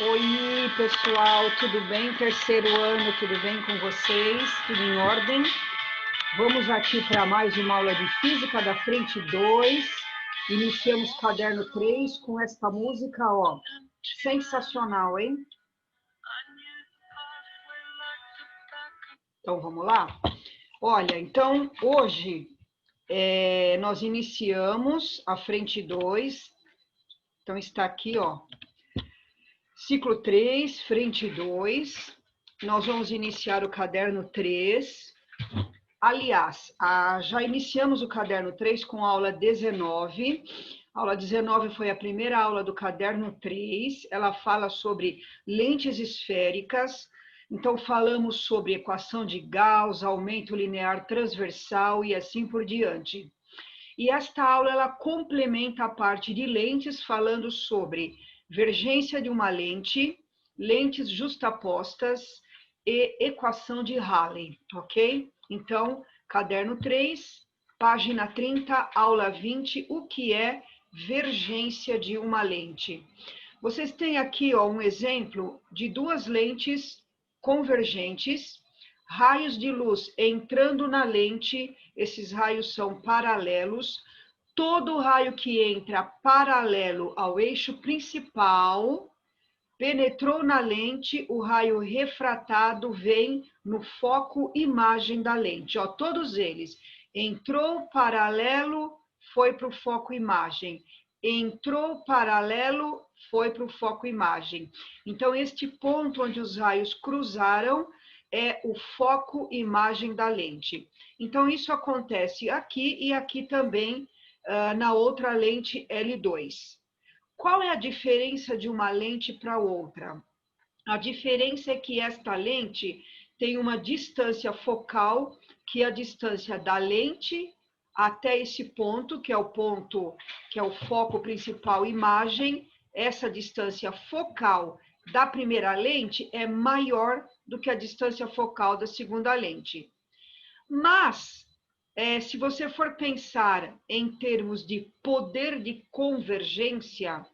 Oi, pessoal, tudo bem? Terceiro ano, tudo bem com vocês? Tudo em ordem? Vamos aqui para mais uma aula de Física da Frente 2. Iniciamos caderno 3 com esta música, ó. Sensacional, hein? Então, vamos lá? Olha, então, hoje nós iniciamos a Frente 2. Então, está aqui, ó. Ciclo 3, Frente 2. Nós vamos iniciar o caderno 3. Aliás, já iniciamos o caderno 3 com a aula 19. A aula 19 foi a primeira aula do caderno 3. Ela fala sobre lentes esféricas. Então, falamos sobre equação de Gauss, aumento linear transversal e assim por diante. E esta aula, ela complementa a parte de lentes, falando sobre vergência de uma lente, lentes justapostas e equação de Rayleigh, ok? Então, caderno 3, página 30, aula 20, o que é vergência de uma lente? Vocês têm aqui, ó, um exemplo de duas lentes convergentes, raios de luz entrando na lente, esses raios são paralelos. Todo raio que entra paralelo ao eixo principal penetrou na lente, o raio refratado vem no foco imagem da lente. Ó, todos eles. Entrou paralelo, foi para o foco imagem. Entrou paralelo, foi para o foco imagem. Então, este ponto onde os raios cruzaram é o foco imagem da lente. Então, isso acontece aqui e aqui também na outra lente L2. Qual é a diferença de uma lente para outra? A diferença é que esta lente tem uma distância focal, que é a distância da lente até esse ponto, que é o ponto, que é o foco principal imagem. Essa distância focal da primeira lente é maior do que a distância focal da segunda lente. Mas, se você for pensar em termos de poder de convergência,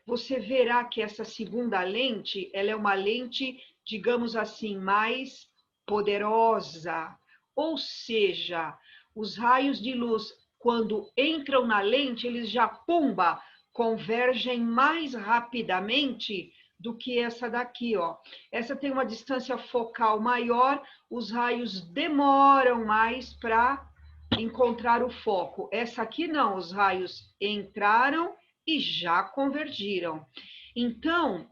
você verá que essa segunda lente, ela é uma lente, digamos assim, mais poderosa. Ou seja, os raios de luz, quando entram na lente, eles já, pumba, convergem mais rapidamente do que essa daqui, ó. Essa tem uma distância focal maior, os raios demoram mais para encontrar o foco. Essa aqui não, os raios entraram e já convergiram. Então,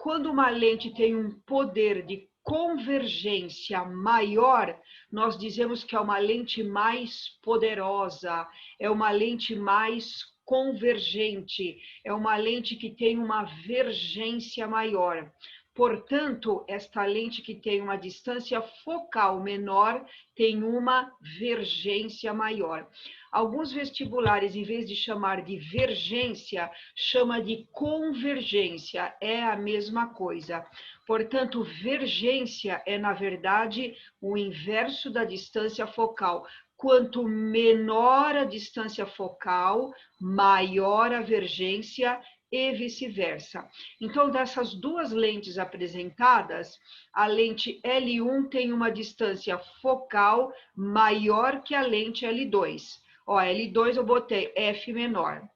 quando uma lente tem um poder de convergência maior, nós dizemos que é uma lente mais poderosa, é uma lente mais convergente, é uma lente que tem uma vergência maior. Portanto, esta lente que tem uma distância focal menor tem uma vergência maior. Alguns vestibulares, em vez de chamar de vergência, chama de convergência, é a mesma coisa. Portanto, vergência é, na verdade, o inverso da distância focal. Quanto menor a distância focal, maior a vergência e vice-versa. Então, dessas duas lentes apresentadas, a lente L1 tem uma distância focal maior que a lente L2. Ó, L2 eu botei F menor.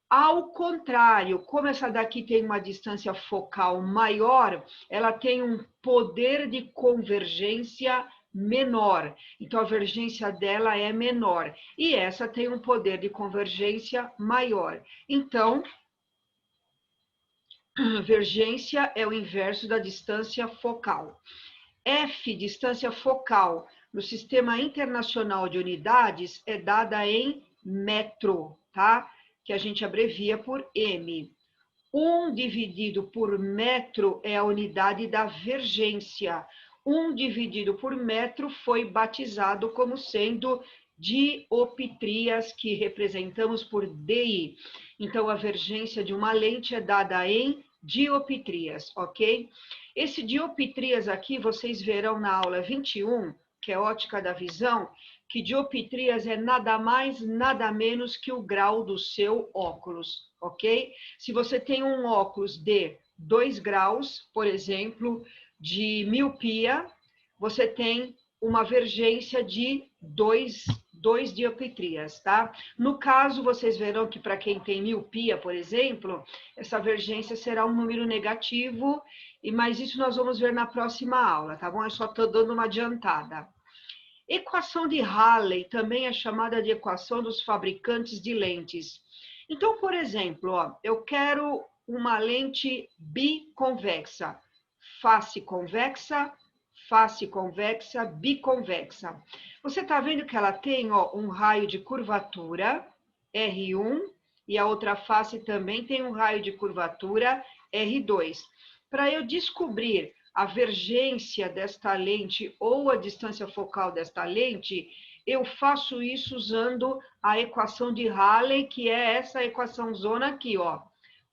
Ao contrário, como essa daqui tem uma distância focal maior, ela tem um poder de convergência menor. Então, a vergência dela é menor. E essa tem um poder de convergência maior. Então, vergência é o inverso da distância focal. F, distância focal, no Sistema Internacional de Unidades, é dada em metro, tá? Que a gente abrevia por M. 1 dividido por metro é a unidade da vergência. 1 dividido por metro foi batizado como sendo dioptrias, que representamos por DI. Então, a vergência de uma lente é dada em dioptrias, ok? Esse dioptrias aqui, vocês verão na aula 21, que é ótica da visão, que dioptrias é nada mais, nada menos que o grau do seu óculos, ok? Se você tem um óculos de 2 graus, por exemplo, de miopia, você tem uma vergência de 2 dioptrias, tá? No caso, vocês verão que para quem tem miopia, por exemplo, essa vergência será um número negativo, mas isso nós vamos ver na próxima aula, tá bom? Eu só estou dando uma adiantada. Equação de Halley também é chamada de equação dos fabricantes de lentes. Então, por exemplo, ó, eu quero uma lente biconvexa, face convexa, biconvexa. Você está vendo que ela tem ó, um raio de curvatura, R1, e a outra face também tem um raio de curvatura, R2. Para eu descobrir a vergência desta lente ou a distância focal desta lente, eu faço isso usando a equação de Halley, que é essa equação zona aqui, ó.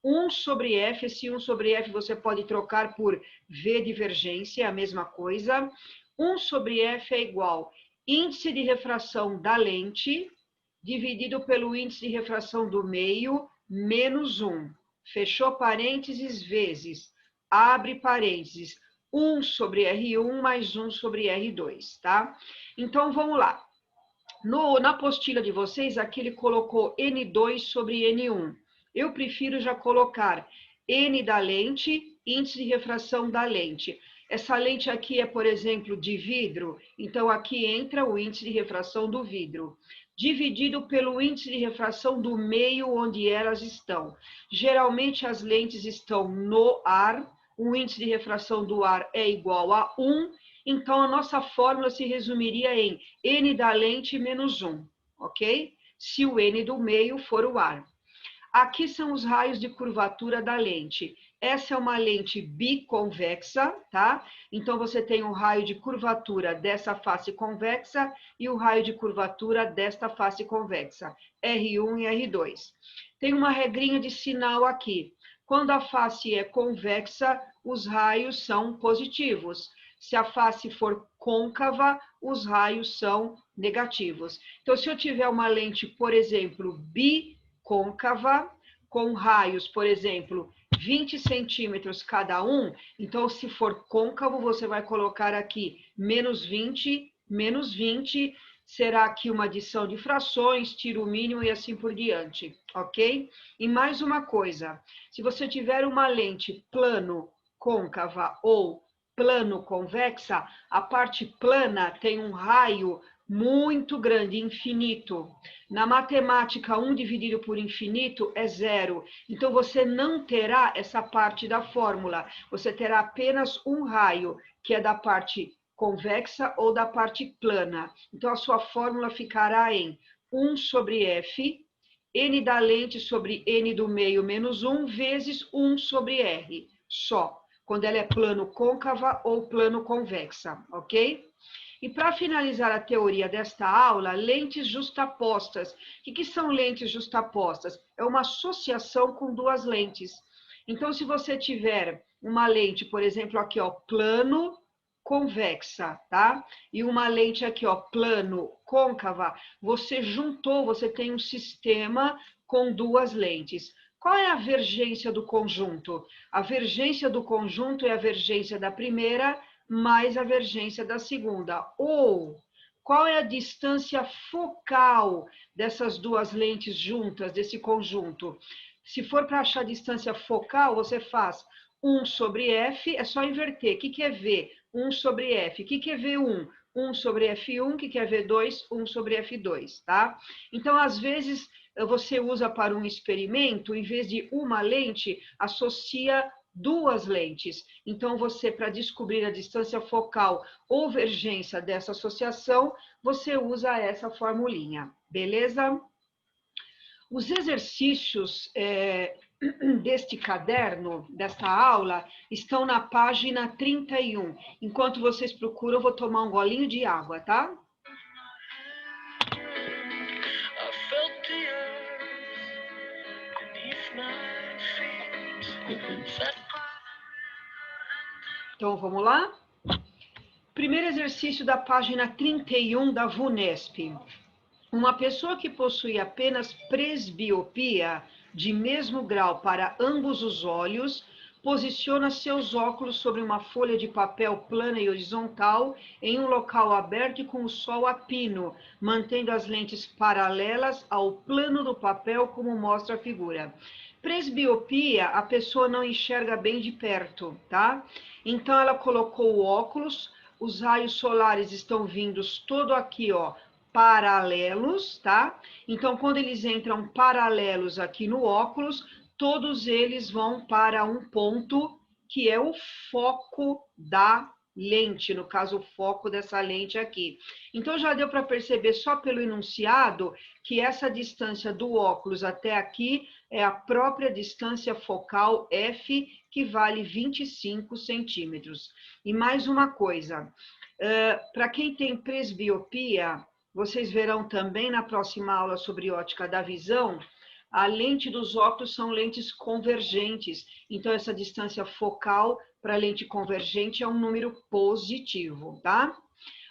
1 sobre F, esse 1 sobre F você pode trocar por V divergência, é a mesma coisa. 1 sobre F é igual índice de refração da lente, dividido pelo índice de refração do meio, menos 1. Fechou parênteses, vezes, abre parênteses, 1 sobre R1 mais 1 sobre R2, tá? Então, vamos lá. Na apostila de vocês, aqui ele colocou N2 sobre N1. Eu prefiro já colocar N da lente, índice de refração da lente. Essa lente aqui é, por exemplo, de vidro, então aqui entra o índice de refração do vidro, dividido pelo índice de refração do meio onde elas estão. Geralmente as lentes estão no ar, o índice de refração do ar é igual a 1, então a nossa fórmula se resumiria em N da lente menos 1, ok? Se o N do meio for o ar. Aqui são os raios de curvatura da lente. Essa é uma lente biconvexa, tá? Então, você tem um raio de curvatura dessa face convexa e o raio de curvatura desta face convexa, R1 e R2. Tem uma regrinha de sinal aqui. Quando a face é convexa, os raios são positivos. Se a face for côncava, os raios são negativos. Então, se eu tiver uma lente, por exemplo, bicôncava, com raios, por exemplo, 20 centímetros cada um, então, se for côncavo, você vai colocar aqui menos 20, será aqui uma adição de frações, tira o mínimo e assim por diante, ok? E mais uma coisa, se você tiver uma lente plano côncava ou plano convexa, a parte plana tem um raio muito grande, infinito. Na matemática, 1 dividido por infinito é 0. Então, você não terá essa parte da fórmula. Você terá apenas um raio, que é da parte convexa ou da parte plana. Então, a sua fórmula ficará em 1 sobre F, N da lente sobre N do meio menos 1, vezes 1 sobre R, só, quando ela é plano côncava ou plano convexa, ok? E para finalizar a teoria desta aula, lentes justapostas. O que são lentes justapostas? É uma associação com duas lentes. Então, se você tiver uma lente, por exemplo, aqui, ó, plano convexa, tá? E uma lente aqui, ó, plano côncava, você juntou, você tem um sistema com duas lentes. Qual é a vergência do conjunto? A vergência do conjunto é a vergência da primeira mais a vergência da segunda. Ou, qual é a distância focal dessas duas lentes juntas, desse conjunto? Se for para achar a distância focal, você faz 1 sobre F, é só inverter. O que é V? 1 sobre F. O que é V1? 1 sobre F1. O que é V2? 1 sobre F2, tá? Então, às vezes, você usa para um experimento, em vez de uma lente, associa duas lentes. Então, você, para descobrir a distância focal ou vergência dessa associação, você usa essa formulinha, beleza? Os exercícios deste caderno, desta aula, estão na página 31. Enquanto vocês procuram, eu vou tomar um golinho de água, tá? Então, vamos lá? Primeiro exercício da página 31 da VUNESP. Uma pessoa que possui apenas presbiopia de mesmo grau para ambos os olhos posiciona seus óculos sobre uma folha de papel plana e horizontal em um local aberto e com o sol a pino, mantendo as lentes paralelas ao plano do papel, como mostra a figura. Presbiopia, a pessoa não enxerga bem de perto, tá? Então ela colocou o óculos, os raios solares estão vindos todo aqui, ó, paralelos, tá? Então quando eles entram paralelos aqui no óculos, todos eles vão para um ponto que é o foco da lente, no caso, o foco dessa lente aqui. Então, já deu para perceber só pelo enunciado que essa distância do óculos até aqui é a própria distância focal F, que vale 25 centímetros. E mais uma coisa, para quem tem presbiopia, vocês verão também na próxima aula sobre ótica da visão, a lente dos óculos são lentes convergentes, então essa distância focal para a lente convergente é um número positivo, tá?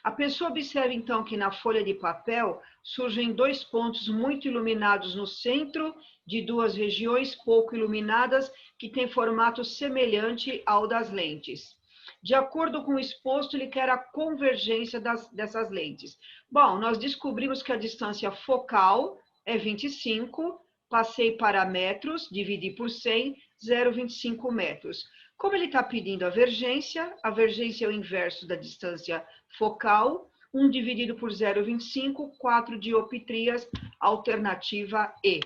A pessoa observa então que na folha de papel surgem dois pontos muito iluminados no centro de duas regiões pouco iluminadas que têm formato semelhante ao das lentes. De acordo com o exposto, ele quer a convergência dessas lentes. Bom, nós descobrimos que a distância focal é 25, passei para metros, dividi por 100, 0,25 metros. Como ele está pedindo a vergência é o inverso da distância focal, 1 dividido por 0,25, 4 dioptrias, alternativa E.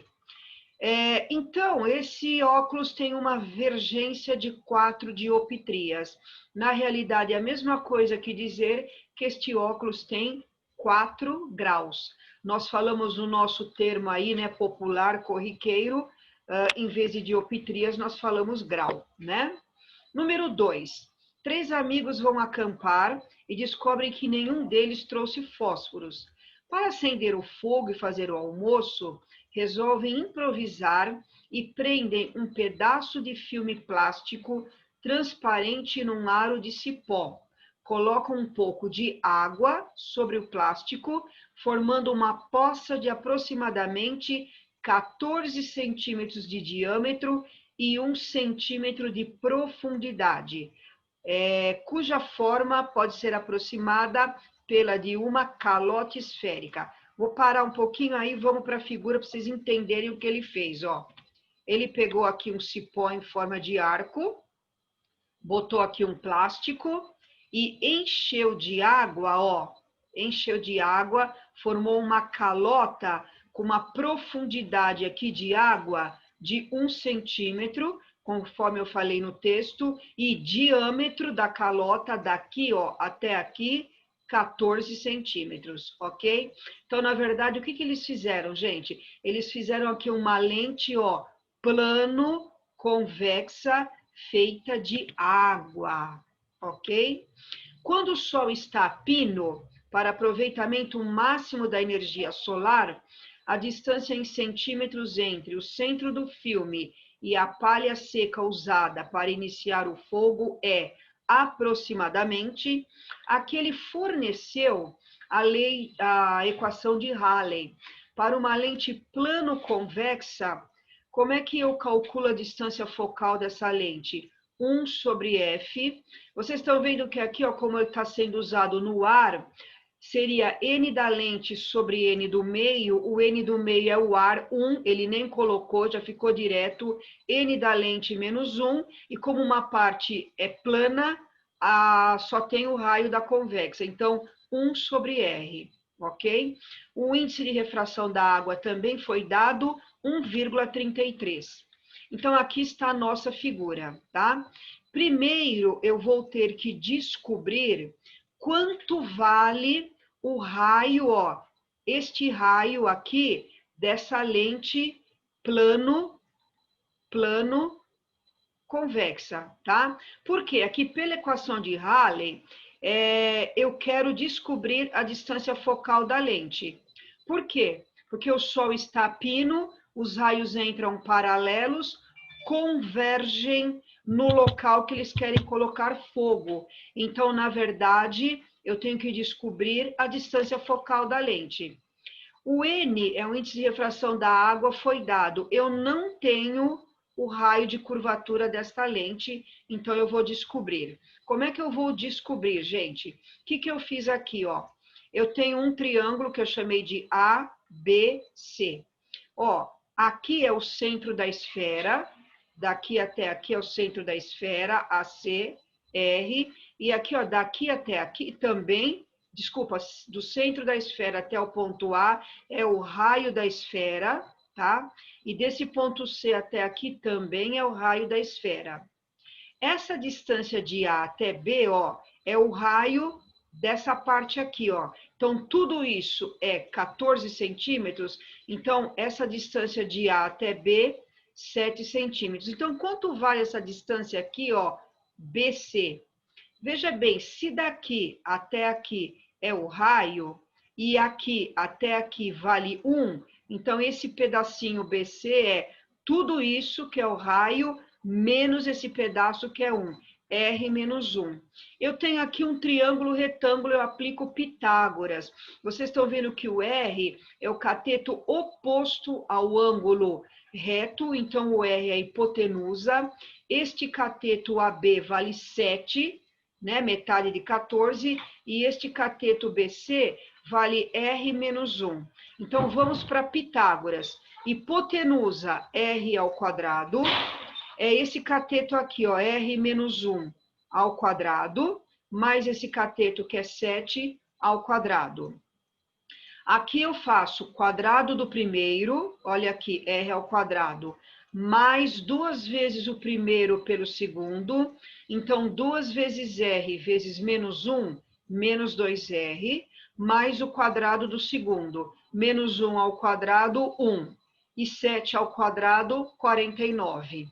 Então, esse óculos tem uma vergência de 4 dioptrias. Na realidade, é a mesma coisa que dizer que este óculos tem 4 graus. Nós falamos no nosso termo aí, né, popular, corriqueiro, em vez de dioptrias, nós falamos grau, né? Número 2. 3 amigos vão acampar e descobrem que nenhum deles trouxe fósforos. Para acender o fogo e fazer o almoço, resolvem improvisar e prendem um pedaço de filme plástico transparente num aro de cipó. Colocam um pouco de água sobre o plástico, formando uma poça de aproximadamente 14 centímetros de diâmetro e 1 centímetro de profundidade, cuja forma pode ser aproximada pela de uma calote esférica. Vou parar um pouquinho aí, vamos para a figura para vocês entenderem o que ele fez, ó. Ele pegou aqui um cipó em forma de arco, botou aqui um plástico e encheu de água, ó. Encheu de água, formou uma calota com uma profundidade aqui de água de 1 centímetro, conforme eu falei no texto, e diâmetro da calota daqui, ó, até aqui, 14 centímetros, ok? Então, na verdade, o que que eles fizeram, gente? Eles fizeram aqui uma lente, ó, plano, convexa, feita de água, ok? Quando o sol está a pino, para aproveitamento máximo da energia solar, a distância em centímetros entre o centro do filme e a palha seca usada para iniciar o fogo é aproximadamente a que ele forneceu a equação de Rayleigh. Para uma lente plano-convexa, como é que eu calculo a distância focal dessa lente? 1 sobre F. Vocês estão vendo que aqui, ó, como está sendo usado no ar, seria N da lente sobre N do meio. O N do meio é o ar, 1, ele nem colocou, já ficou direto. N da lente menos 1, e como uma parte é plana, só tem o raio da convexa. Então, 1 sobre R, ok? O índice de refração da água também foi dado, 1,33. Então, aqui está a nossa figura, tá? Primeiro, eu vou ter que descobrir quanto vale o raio, ó, este raio aqui dessa lente plano convexa, tá? Porque aqui pela equação de Rayleigh, eu quero descobrir a distância focal da lente. Por quê? Porque o sol está pino, os raios entram paralelos, convergem no local que eles querem colocar fogo. Então, na verdade, eu tenho que descobrir a distância focal da lente. O N é o índice de refração da água, foi dado. Eu não tenho o raio de curvatura desta lente, então eu vou descobrir. Como é que eu vou descobrir, gente? O que eu fiz aqui, ó? Eu tenho um triângulo que eu chamei de ABC. Ó, aqui é o centro da esfera, daqui até aqui é o centro da esfera, AC, R, e aqui, ó, daqui até aqui também, desculpa, do centro da esfera até o ponto A é o raio da esfera, tá? E desse ponto C até aqui também é o raio da esfera. Essa distância de A até B, ó, é o raio dessa parte aqui, ó. Então, tudo isso é 14 centímetros. Então, essa distância de A até B, 7 centímetros. Então, quanto vale essa distância aqui, ó, BC? Veja bem, se daqui até aqui é o raio, e aqui até aqui vale 1, então esse pedacinho BC é tudo isso que é o raio, menos esse pedaço que é 1, R menos 1. Eu tenho aqui um triângulo retângulo, eu aplico Pitágoras. Vocês estão vendo que o R é o cateto oposto ao ângulo reto, então o R é a hipotenusa. Este cateto AB vale 7, né, metade de 14, e este cateto BC vale R menos 1. Então, vamos para Pitágoras. Hipotenusa, R ao quadrado, é esse cateto aqui, ó, R menos 1 ao quadrado, mais esse cateto que é 7 ao quadrado. Aqui eu faço quadrado do primeiro, olha aqui, R ao quadrado, mais 2 vezes o primeiro pelo segundo, então 2 vezes R vezes menos 1, menos 2R, mais o quadrado do segundo, menos 1 ao quadrado, 1, e 7 ao quadrado, 49.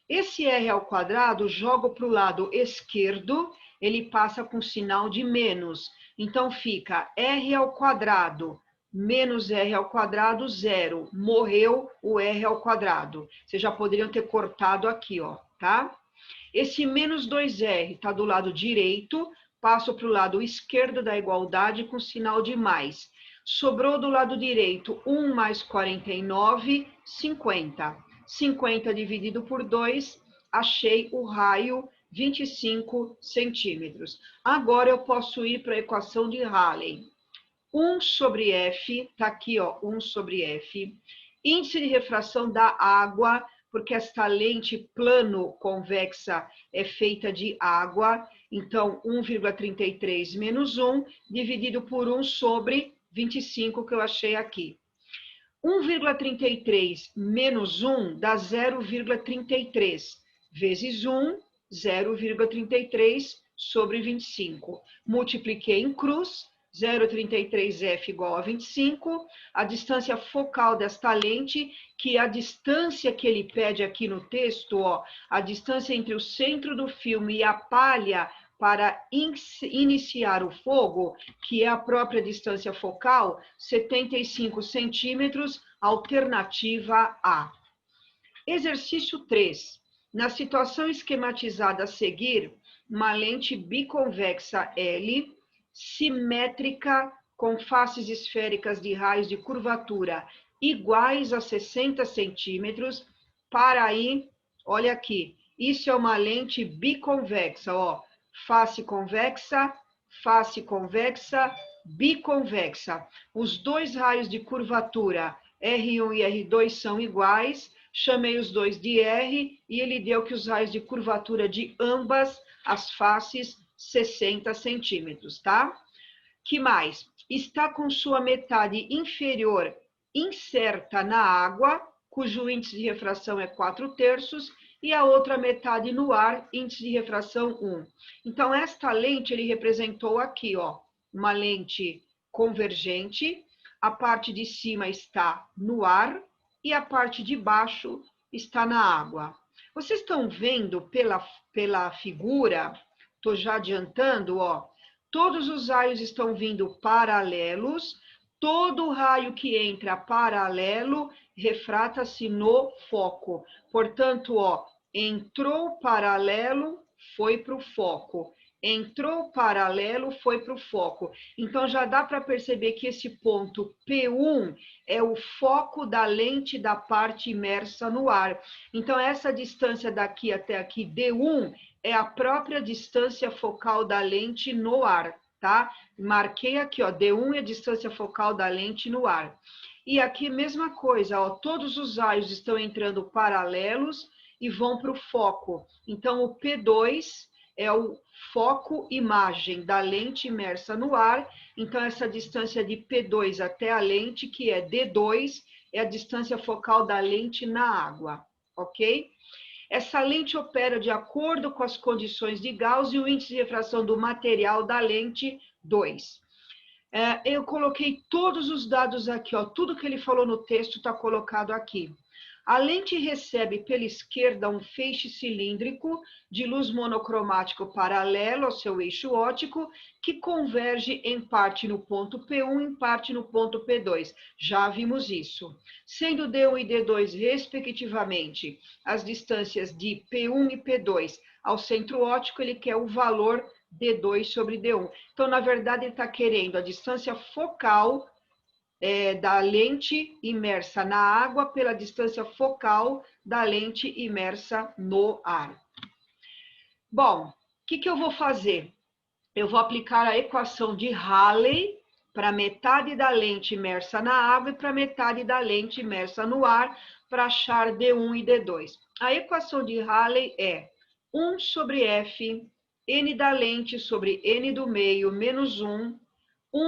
Esse R ao quadrado, jogo para o lado esquerdo, ele passa com sinal de menos. Então, fica R ao quadrado menos R ao quadrado, 0. Morreu o R ao quadrado. Vocês já poderiam ter cortado aqui, ó, tá? Esse menos 2R está do lado direito, passo para o lado esquerdo da igualdade com sinal de mais. Sobrou do lado direito 1 mais 49, 50. 50 dividido por 2, achei o raio 25 centímetros. Agora eu posso ir para a equação de Rayleigh. 1 sobre F, tá aqui, ó, 1 sobre F. Índice de refração da água, porque esta lente plano convexa é feita de água, então 1,33 menos 1, dividido por 1 sobre 25, que eu achei aqui. 1,33 menos 1 dá 0,33, vezes 1, 0,33 sobre 25. Multipliquei em cruz, 0,33F igual a 25, a distância focal desta lente, que é a distância que ele pede aqui no texto, ó, a distância entre o centro do filme e a palha para iniciar o fogo, que é a própria distância focal, 75 centímetros, alternativa A. Exercício 3. Na situação esquematizada a seguir, uma lente biconvexa L, simétrica, com faces esféricas de raios de curvatura iguais a 60 centímetros, para aí, olha aqui, isso é uma lente biconvexa, ó, face convexa, biconvexa. Os dois raios de curvatura, R1 e R2, são iguais, chamei os dois de R e ele deu que os raios de curvatura de ambas as faces, 60 centímetros, tá? Que mais? Está com sua metade inferior inserta na água, cujo índice de refração é 4/3, e a outra metade no ar, índice de refração 1. Então, esta lente ele representou aqui, ó, uma lente convergente, a parte de cima está no ar e a parte de baixo está na água. Vocês estão vendo pela figura, estou já adiantando, ó, todos os raios estão vindo paralelos, todo raio que entra paralelo refrata-se no foco. Portanto, ó, entrou paralelo, foi para o foco. entrou paralelo, foi para o foco. Então, já dá para perceber que esse ponto P1 é o foco da lente da parte imersa no ar. Então, essa distância daqui até aqui, D1, é a própria distância focal da lente no ar, tá? Marquei aqui, ó, D1 é a distância focal da lente no ar. E aqui, mesma coisa, ó, todos os raios estão entrando paralelos e vão para o foco. Então, o P2 é o foco imagem da lente imersa no ar. Então, essa distância de P2 até a lente, que é D2, é a distância focal da lente na água, ok? Essa lente opera de acordo com as condições de Gauss e o índice de refração do material da lente 2. Eu coloquei todos os dados aqui, ó, tudo que ele falou no texto está colocado aqui. A lente recebe pela esquerda um feixe cilíndrico de luz monocromático paralelo ao seu eixo óptico, que converge em parte no ponto P1, em parte no ponto P2. Já vimos isso. Sendo D1 e D2, respectivamente, as distâncias de P1 e P2 ao centro óptico, ele quer o valor D2 sobre D1. Então, na verdade, ele está querendo a distância focal da lente imersa na água pela distância focal da lente imersa no ar. Bom, o que eu vou fazer? Eu vou aplicar a equação de Rayleigh para metade da lente imersa na água e para metade da lente imersa no ar, para achar D1 e D2. A equação de Rayleigh é 1 sobre F, N da lente sobre N do meio, menos 1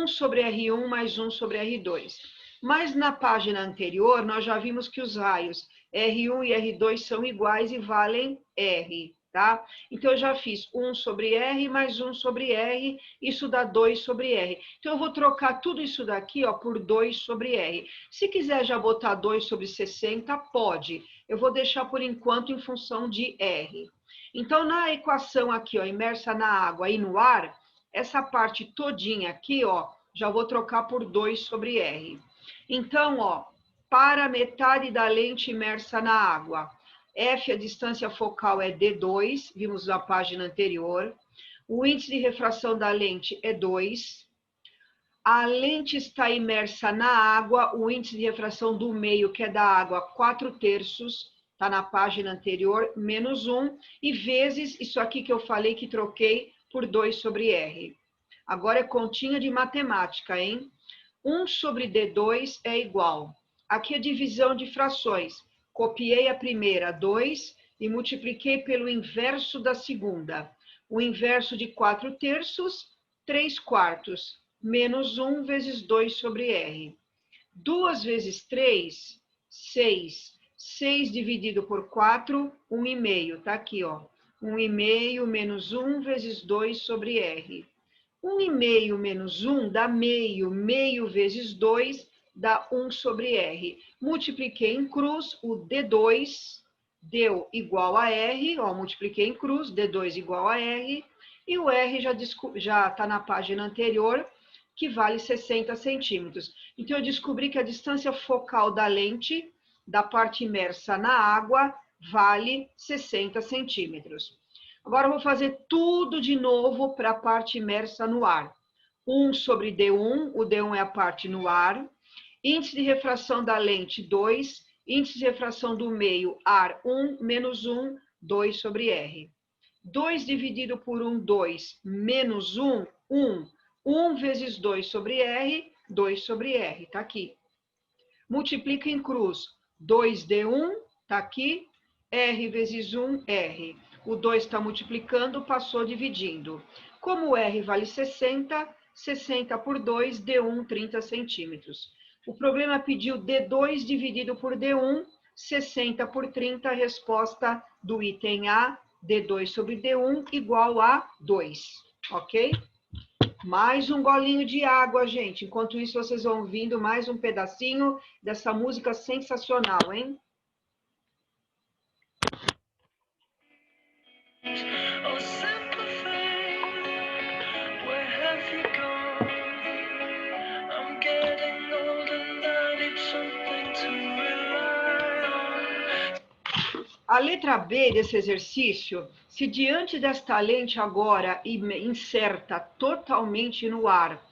sobre R1 mais 1 sobre R2. Mas na página anterior, nós já vimos que os raios R1 e R2 são iguais e valem R, tá? Então, eu já fiz 1 sobre R mais 1 sobre R, isso dá 2 sobre R. Então, eu vou trocar tudo isso daqui, ó, por 2 sobre R. Se quiser já botar 2 sobre 60, pode. Eu vou deixar por enquanto em função de R. Então, na equação aqui, ó, imersa na água e no ar, essa parte todinha aqui, ó, já vou trocar por 2 sobre R. Então, ó, para metade da lente imersa na água, F, a distância focal é D2, vimos na página anterior. O índice de refração da lente é 2. A lente está imersa na água, o índice de refração do meio, que é da água, 4/3, está na página anterior, menos 1, e vezes isso aqui que eu falei que troquei por 2 sobre R. Agora é continha de matemática, hein? 1 sobre D2 é igual. Aqui é divisão de frações. Copiei a primeira, 2, e multipliquei pelo inverso da segunda. O inverso de 4/3, 3/4, menos 1 vezes 2 sobre R. 2 vezes 3, 6. 6 dividido por 4, 1,5. Está aqui, ó. 1,5 menos 1 vezes 2 sobre R. 1,5 menos 1 dá meio. Meio vezes 2 dá 1 sobre R. Multipliquei em cruz, o D2 deu igual a R. Ó, multipliquei em cruz, D2 igual a R. E o R já está na página anterior, que vale 60 centímetros. Então, eu descobri que a distância focal da lente, da parte imersa na água, vale 60 centímetros. Agora, eu vou fazer tudo de novo para a parte imersa no ar. 1 sobre D1, o D1 é a parte no ar. Índice de refração da lente, 2. Índice de refração do meio, ar, 1, menos 1, 2 sobre R. 2 dividido por 1, 2, menos 1, 1. 1 vezes 2 sobre R, 2 sobre R, está aqui. Multiplica em cruz, 2D1, está aqui, R vezes 1, R. O 2 está multiplicando, passou dividindo. Como o R vale 60, 60 por 2, D1, 30 centímetros. O problema pediu D2 dividido por D1, 60 por 30, a resposta do item A, D2 sobre D1, igual a 2, ok? Mais um golinho de água, gente. Enquanto isso, vocês vão ouvindo mais um pedacinho dessa música sensacional, hein? A letra B desse exercício, se diante desta lente agora inserta totalmente no ar,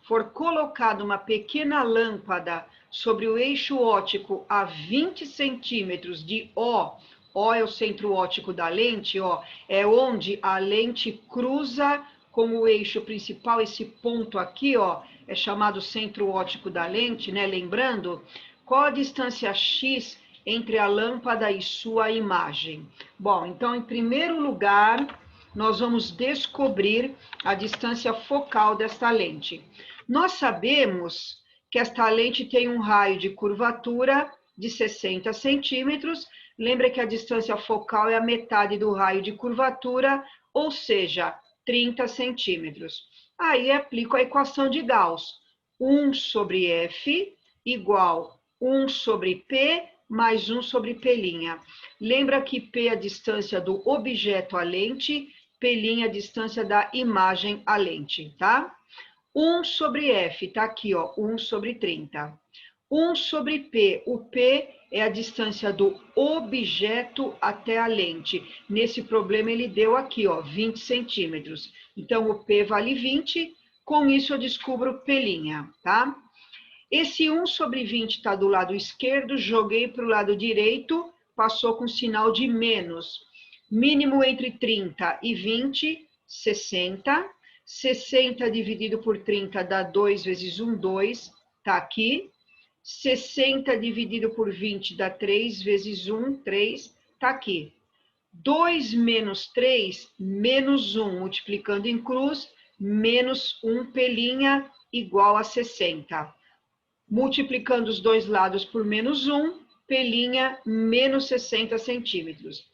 for colocada uma pequena lâmpada sobre o eixo óptico a 20 centímetros de O, O é o centro óptico da lente, ó, é onde a lente cruza com o eixo principal, esse ponto aqui, ó, é chamado centro óptico da lente, né? Lembrando, qual a distância X entre a lâmpada e sua imagem? Bom, então, em primeiro lugar, nós vamos descobrir a distância focal desta lente. Nós sabemos que esta lente tem um raio de curvatura de 60 centímetros. Lembra que a distância focal é a metade do raio de curvatura, ou seja, 30 centímetros. Aí aplico a equação de Gauss. 1 sobre F igual 1 sobre P mais 1 sobre P'. Lembra que P é a distância do objeto à lente, P' é a distância da imagem à lente, tá? 1 sobre F, tá aqui, ó, 1 sobre 30. 1 sobre P, o P é a distância do objeto até a lente. Nesse problema ele deu aqui, ó, 20 centímetros. Então o P vale 20, com isso eu descubro o P', tá? Esse 1 sobre 20 está do lado esquerdo, joguei para o lado direito, passou com sinal de menos. Mínimo entre 30 e 20, 60. 60 dividido por 30 dá 2 vezes 1, 2, tá aqui. 60 dividido por 20 dá 3 vezes 1, 3, tá aqui. 2 menos 3, menos 1, multiplicando em cruz, menos 1 P' igual a 60. Multiplicando os dois lados por menos 1, P' menos 60 centímetros.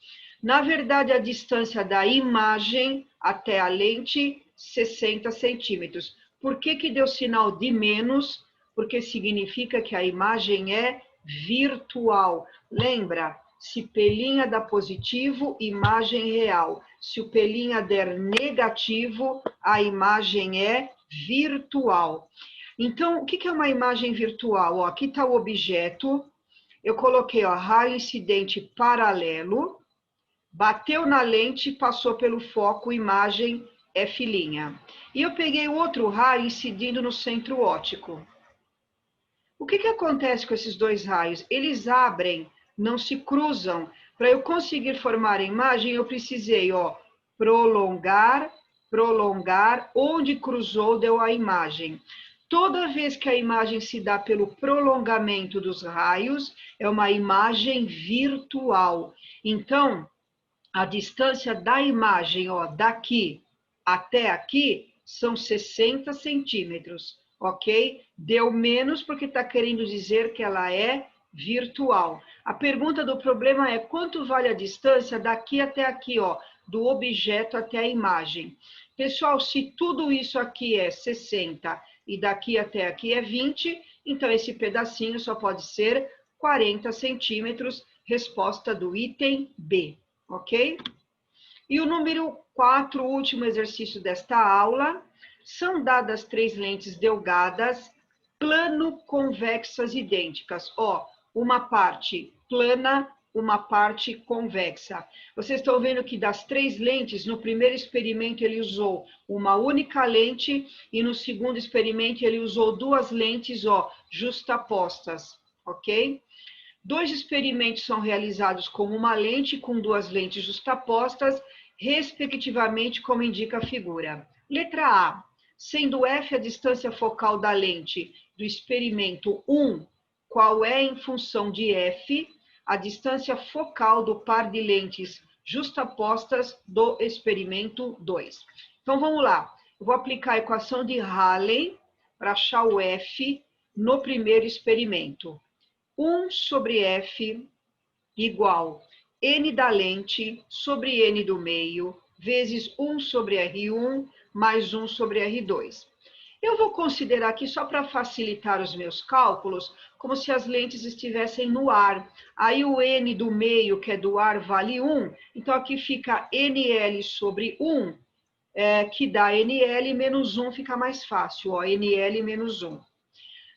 Na verdade, a distância da imagem até a lente, 60 centímetros. Por que que deu sinal de menos? Porque significa que a imagem é virtual. Lembra? Se P' dá positivo, imagem real. Se o P' der negativo, a imagem é virtual. Então, o que é uma imagem virtual? Ó, aqui está o objeto, eu coloquei ó, raio incidente paralelo, bateu na lente, passou pelo foco, imagem F'. E eu peguei outro raio incidindo no centro óptico. O que acontece com esses dois raios? Eles abrem, não se cruzam. Para eu conseguir formar a imagem, eu precisei ó, prolongar, prolongar, onde cruzou deu a imagem. Toda vez que a imagem se dá pelo prolongamento dos raios, é uma imagem virtual. Então, a distância da imagem, ó, daqui até aqui, são 60 centímetros, ok? Deu menos porque está querendo dizer que ela é virtual. A pergunta do problema é quanto vale a distância daqui até aqui, ó, do objeto até a imagem. Pessoal, se tudo isso aqui é 60 e daqui até aqui é 20, então esse pedacinho só pode ser 40 centímetros, resposta do item B, ok? E o número 4, o último exercício desta aula, são dadas 3 lentes delgadas, plano-convexas idênticas. Ó, uma parte plana, uma parte convexa. Vocês estão vendo que das 3 lentes, no primeiro experimento ele usou uma única lente e no segundo experimento ele usou 2 lentes, ó, justapostas, ok? 2 experimentos são realizados com uma lente e com 2 lentes justapostas, respectivamente, como indica a figura. Letra A. Sendo F a distância focal da lente do experimento 1, qual é, em função de F, a distância focal do par de lentes justapostas do experimento 2? Então, vamos lá. Eu vou aplicar a equação de Rayleigh para achar o F no primeiro experimento. 1 sobre F igual N da lente sobre N do meio, vezes 1 sobre R1 mais 1 sobre R2. Eu vou considerar aqui, só para facilitar os meus cálculos, como se as lentes estivessem no ar. Aí o N do meio, que é do ar, vale 1. Então, aqui fica NL sobre 1, que dá NL menos 1, fica mais fácil, ó, NL menos 1.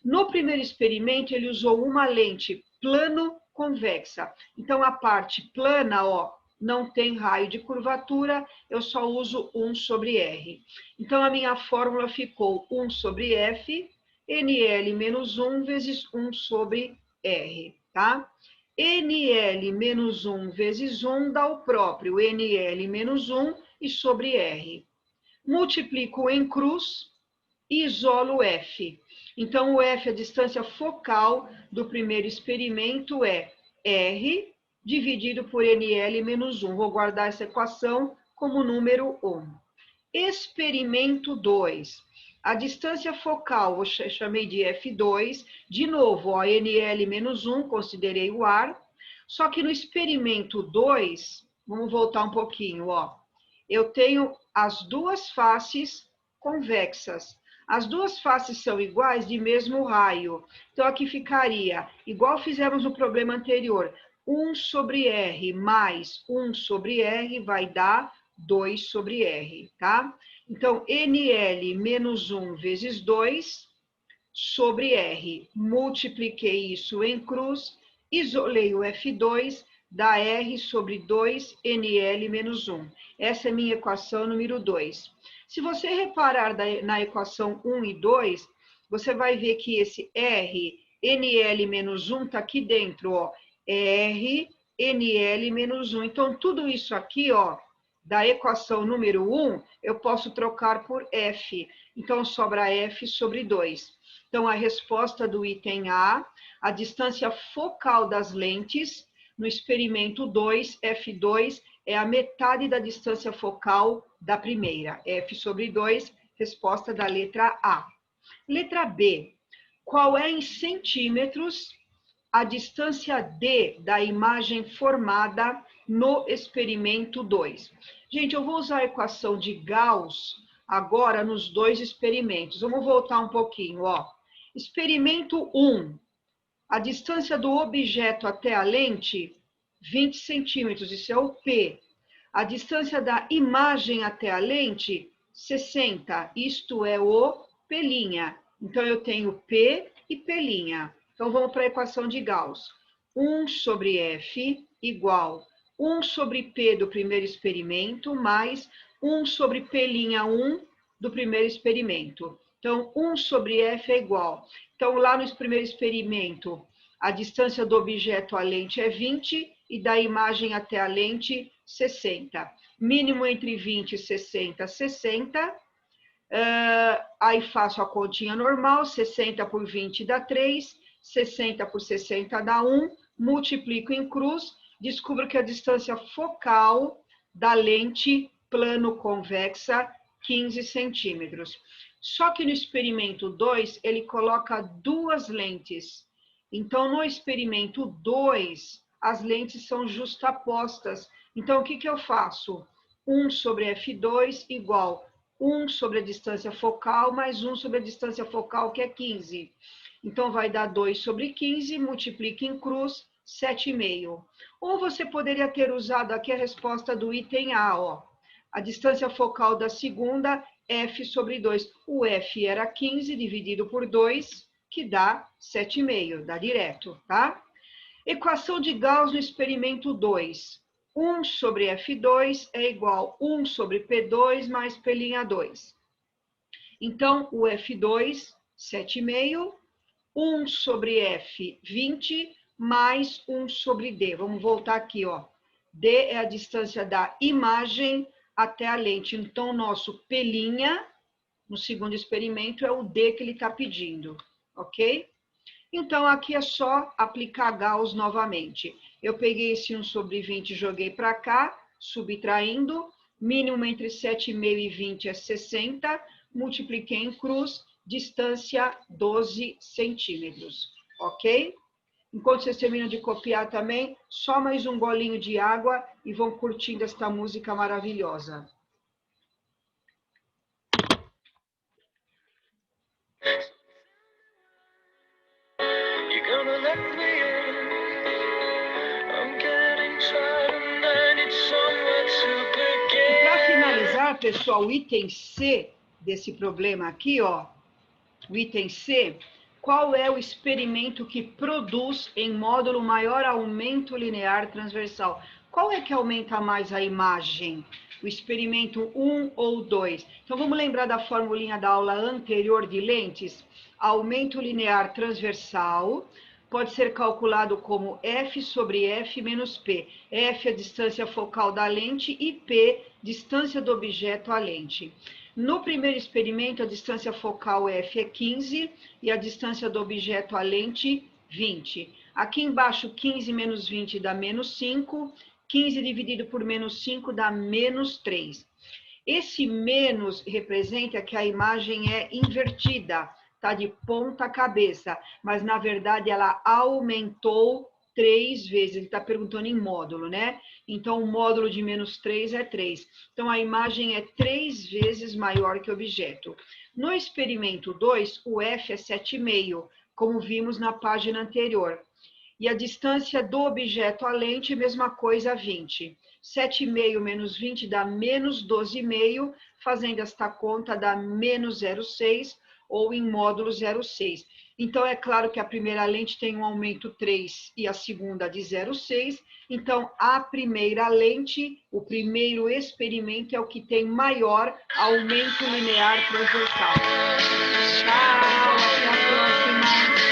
No primeiro experimento, ele usou uma lente plano convexa. Então, a parte plana, ó, não tem raio de curvatura, eu só uso 1 sobre R. Então, a minha fórmula ficou 1 sobre F, NL menos 1 vezes 1 sobre R, tá? NL menos 1 vezes 1 dá o próprio NL menos 1 e sobre R. Multiplico em cruz e isolo F. Então, o F, a distância focal do primeiro experimento é R dividido por NL menos 1. Vou guardar essa equação como número 1. Experimento 2. A distância focal, eu chamei de F2. De novo, ó, NL menos 1, considerei o ar. Só que no experimento 2, vamos voltar um pouquinho, ó. Eu tenho as duas faces convexas. As duas faces são iguais de mesmo raio. Então, aqui ficaria, igual fizemos no problema anterior, 1 sobre R mais 1 sobre R vai dar 2 sobre R, tá? Então, NL menos 1 vezes 2 sobre R. Multipliquei isso em cruz, isolei o F2, dá R sobre 2 NL menos 1. Essa é a minha equação número 2. Se você reparar na equação 1 e 2, você vai ver que esse R, NL menos 1 está aqui dentro, ó. R, NL menos 1. Então, tudo isso aqui, ó, da equação número 1, eu posso trocar por F. Então, sobra F sobre 2. Então, a resposta do item A, a distância focal das lentes, no experimento 2, F2, é a metade da distância focal da primeira. F sobre 2, resposta da letra A. Letra B. Qual é em centímetros a distância D da imagem formada no experimento 2? Gente, eu vou usar a equação de Gauss agora nos dois experimentos. Vamos voltar um pouquinho, ó. Experimento 1. A distância do objeto até a lente, 20 centímetros, isso é o P. A distância da imagem até a lente, 60, isto é o P'. Então, eu tenho P e P'. Então, vamos para a equação de Gauss. 1 sobre F igual 1 sobre P do primeiro experimento, mais 1 sobre P'1 do primeiro experimento. Então, 1 sobre F é igual. Então, lá no primeiro experimento, a distância do objeto à lente é 20 e da imagem até a lente, 60. Mínimo entre 20 e 60, 60. Aí faço a continha normal, 60 por 20 dá 3, 60 por 60 dá 1, multiplico em cruz, descubro que a distância focal da lente plano convexa, 15 centímetros. Só que no experimento 2, ele coloca duas lentes. Então, no experimento 2, as lentes são justapostas. Então, o que eu faço? 1 sobre F2 igual 1 sobre a distância focal, mais 1 sobre a distância focal, que é 15. Então, vai dar 2 sobre 15, multiplica em cruz, 7,5. Ou você poderia ter usado aqui a resposta do item A, ó. A distância focal da segunda, F sobre 2. O F era 15 dividido por 2, que dá 7,5, dá direto, tá? Equação de Gauss no experimento 2. 1 sobre F2 é igual a 1 sobre P2 mais P'2. Então, o F2, 7,5, 1 sobre F, 20, mais 1 sobre D. Vamos voltar aqui, ó. D é a distância da imagem até a lente. Então, o nosso P', no segundo experimento, é o D que ele está pedindo, ok? Então, aqui é só aplicar Gauss novamente. Eu peguei esse 1 sobre 20 e joguei para cá, subtraindo. Mínimo entre 7,5 e 20 é 60. Multipliquei em cruz, distância 12 centímetros, ok? Enquanto vocês terminam de copiar também, só mais um golinho de água e vão curtindo esta música maravilhosa. Para finalizar, pessoal, o item C desse problema aqui, ó, o item C, qual é o experimento que produz em módulo maior aumento linear transversal? Qual é que aumenta mais a imagem? O experimento 1 ou 2? Então, vamos lembrar da formulinha da aula anterior de lentes? Aumento linear transversal pode ser calculado como F sobre F menos P. F é a distância focal da lente e P, distância do objeto à lente. No primeiro experimento, a distância focal F é 15 e a distância do objeto à lente, 20. Aqui embaixo, 15 menos 20 dá menos 5. 15 dividido por menos 5 dá menos 3. Esse menos representa que a imagem é invertida, tá de ponta cabeça, mas na verdade ela aumentou 3 vezes. Ele está perguntando em módulo, né? Então o módulo de menos 3 é 3. Então a imagem é 3 vezes maior que o objeto. No experimento 2, o F é 7,5, como vimos na página anterior. E a distância do objeto à lente, mesma coisa, 20. 7,5 menos 20 dá menos 12,5, fazendo esta conta dá menos 0,6, ou em módulo 0,6. Então, é claro que a primeira lente tem um aumento 3 e a segunda de 0,6. Então, a primeira lente, o primeiro experimento é o que tem maior aumento linear transversal. Tchau, até a próxima.